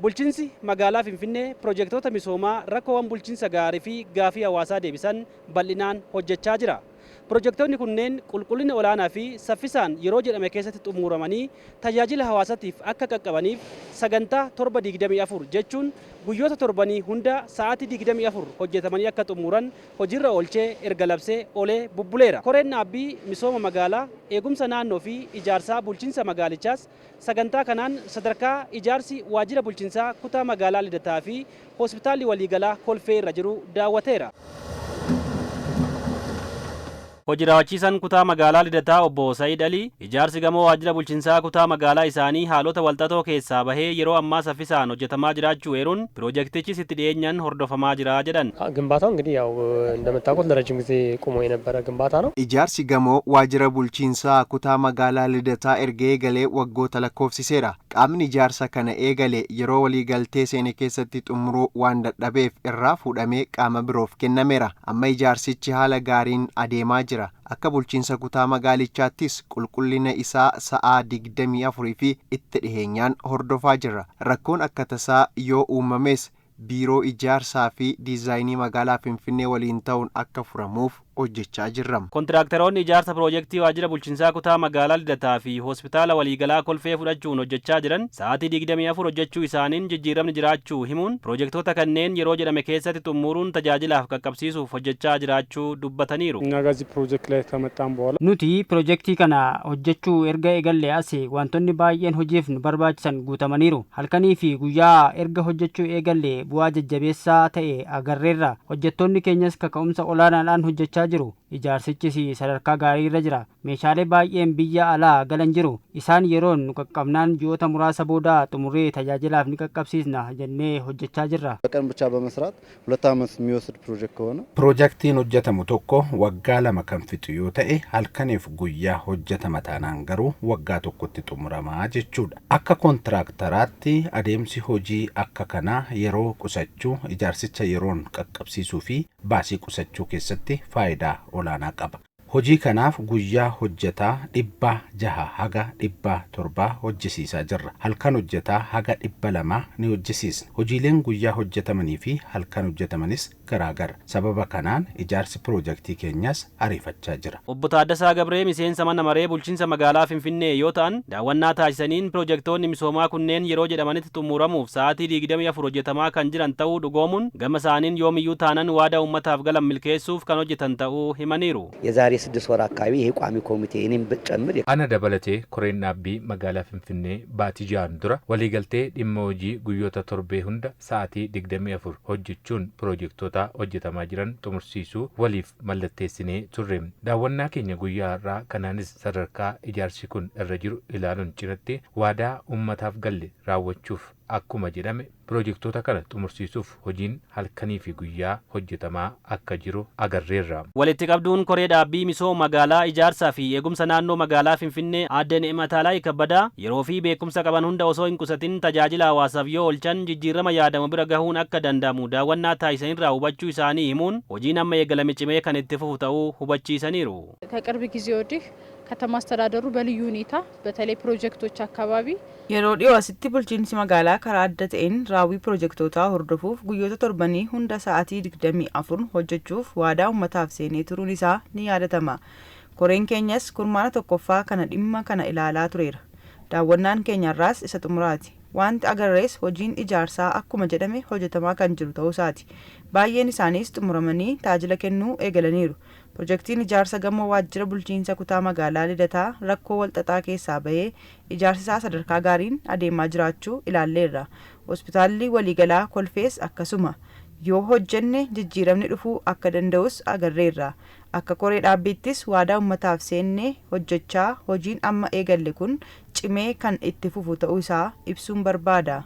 Bulchiinsi magaalaa Finfinnee piroojektota misoomaa rakkoowwan bulchiinsa gaarii fi gaafii hawaasaa deebisan bal'inaan hojjechaa jira. Piroojektonni kunneen qulqullina olaanaa fi saffisaan yeroo jedhame keessatti xumuramanii tajaajila hawaasaatiif akka qaqqabaniif sagantaa 7/24 jechuun guyyoota torbanii hunda sa'aatii 24 hojjetamanii akka xumuran hojiirra oolchee erga labsee oolee bubbuleera. Koreen dhaabbii misooma magaalaa eegumsa naannoo fi ijaarsaa bulchiinsa magaalichaas sagantaa kanaan sadarkaa ijaarsi waajjira bulchiinsaa kutaa magaalaa Lidataa fi hospitaalli waliigalaa Kolfee irra jiru daawwateera. Hojii raawwachiisaan kutaa magaalaa Lidataa obbo Sa'iid Alii ijaarsi gamoo waajjira bulchiinsaa kutaa magaalaa isaanii haalota walxaxoo keessaa bahee yeroo ammaa saffisaan hojjetamaa jiraachuu eeruun ፕሮጀክቲችስ itti dhiyeenyaan hordofamaa jira jedhan. ግንባታው እንግዲህ ያው እንደምታውቁት ለረጅም ጊዜ ቆሞ የነበረ ግንባታ ነው። ijaarsi gamoo waajjira bulchiinsaa kutaa magaalaa Lidataa erga eegalee waggoota lakkoofsiseera. Qaamni ijaarsa kana eegale yeroo waliigaltee seene keessatti xumuruu waan dadhabeef irraa fuudhamee qaama biroof kennameera. Amma ijaarsichi haala gaariin adeemaa jira. Akka bulchiinsa kutaa magaalichaattis qulqullina isaa sa'aa 24 fi itti dhiheenyaan hordofaa jirra. Rakkoon akka tasaa yoo uumames biiroo ijaarsaa fi diizaayinii magaalaa Finfinnee waliin ta'uun akka furamuuf hojjechaa jirra. Kontiraaktaroonni ijaarsa piroojeektii waajjira bulchiinsaa kutaa magaalaa Lidataa fi hospitaala waliigalaa Kolfee fudhachuun hojjechaa jiran sa'aatii 24 hojjechuu isaaniin jijjiiramni jiraachuu himuun piroojektota kanneen yeroo jedhame keessatti xumuruun tajaajilaaf qaqqabsiisuuf hojjechaa jiraachuu dubbataniiru. Nuti piroojeektii kana hojjechuu erga eegallee asii wantoonni baay'een hojiif nu barbaachisan guutamaniiru. Halkanii fi guyyaa erga hojjechuu eegallee bu'aa jajjabeessaa ta'e agarreerra. Hojjettoonni keenyas kaka'umsa olaanaadhaan hojjechaa jiru. Ijaarsichis sadarkaa gaarii irra jira. Meeshaalee baay'een biyya alaa galan jiru. Isaan yeroon nu qaqqabnaan ji'oota muraasa booda xumuree tajaajilaaf ni qaqqabsiisna jennee hojjechaa jirra. በቀን ብቻ በመስራት 2 ዓመት የሚወስድ ፕሮጀክት ከሆነ ፕሮጀክቲን hojjetamu tokko waggaa lama kan fixu yoo ta'e halkaniif guyyaa hojjetama taanaan garuu waggaa tokkotti xumuramaa jechuudha. Akka kontiraaktaraatti adeemsi hojii akka kanaa yeroo qusachuu ijaarsicha yeroon qaqqabsiisuu fi baasii qusachuu keessatti faayidaa olaanaa qaba. Hojii kanaaf guyyaa hojjetaa 600 haga 700 hojjisiisaa jirra. Halkan hojjetaa haga 200 ni hojjisiisna. Hojiileen guyyaa hojjetamanii fi halkan hojjetamanis garaagara. Sababa kanaan ijaarsi piroojeektii keenyas ariifachaa jira. Obbo Taaddasaa Gabree miseensa mana maree bulchiinsa magaalaa Finfinnee yoo ta'an daawwannaa taasisaniin piroojeektoonni misoomaa kunneen yeroo jedhamanitti xumuramuuf sa'aatii 24 hojjetamaa kan jiran ta'uu dhugoomuun gama isaaniin yoomiyyuu taanan waadaa uummataaf galan milkeessuuf kan hojjetan ta'uu himaniiru. ስድስት ወር አካባቢ ይሄ ቋሚ ኮሚቴ እኔም በጨምር አነ ደበለቴ ኮሬን ዳቢ መጋላ ፍንፍኔ ባቲጃን ዱራ ወሊገልቴ ዲሞጂ ጉዮታ ቶርቤ ሁንዳ ሰዓቲ 24 ሆጅቹን ፕሮጀክቶታ ሆጀተማ ጅረን ጡሙርሲሱ ወሊፍ መለቴስኔ ቱሬም ዳወና ኬኛ ጉያራ ከናንስ ሰደርካ ኢጃርሲኩን እረጅሩ ኢላሉን ጭነቴ ዋዳ ኡመታፍ ገል ራወቹፍ akkuma jedhame piroojektota kana xumursiisuuf hojiin halkanii fi guyyaa hojjetamaa akka jiru agarreerra. Walitti qabduun koree dhaabbii misooma magaalaa ijaarsaa fi eegumsa naannoo magaalaa Finfinnee aadde Ni'mataalaa Kabbadaa yeroo fi beekumsa qaban hunda osoo hin qusatin tajaajila hawaasaaf yoo oolchan jijjiirama yaadamu bira gahuun akka danda'amu daawwannaa taasisanirraa hubachuu isaanii himuun hojiin amma eegalame cimee kan itti fufu ta'uu hubachiisaniiru. ከቅርብ ጊዜ ወዲህ ከተማ አስተዳደሩ በልዩ ሁኔታ በተለይ ፕሮጀክቶች አካባቢ yeroo dhiyoo asitti bulchiinsi magaalaa karaa adda ta'een raawwii piroojektootaa hordofuuf guyyoota torbanii hunda sa'aatii 24 hojjechuuf waadaa uummataaf seenee turuun isaa ni yaadatama. Koreen keenyas kurmaana tokkoffaa kana dhimma kana ilaalaa tureera. Daawwannaan keenyarraas isa xumuraati. Wanti agarrees hojiin ijaarsaa akkuma jedhame hojjetamaa kan jiru ta'uu isaati. Baay'een isaaniis xumuramanii tajaajila kennuu eegalaniiru. Piroojeektiin ijaarsa gamoo waajjira bulchiinsa kutaa magaalaa Lidataa rakkoo walxaxaa keessaa bahee ijaarsi isaa sadarkaa gaariin adeemaa jiraachuu ilaalleerra. Hospitaalli waliigalaa Kolfees akkasuma yoo hojjenne jijjiiramni dhufuu akka danda'us agarreerra. Akka koree dhaabbiittis waadaa uummataaf seennee hojjechaa hojiin amma eegalle kun cimee kan itti fufu ta'uu isaa ibsuun barbaada.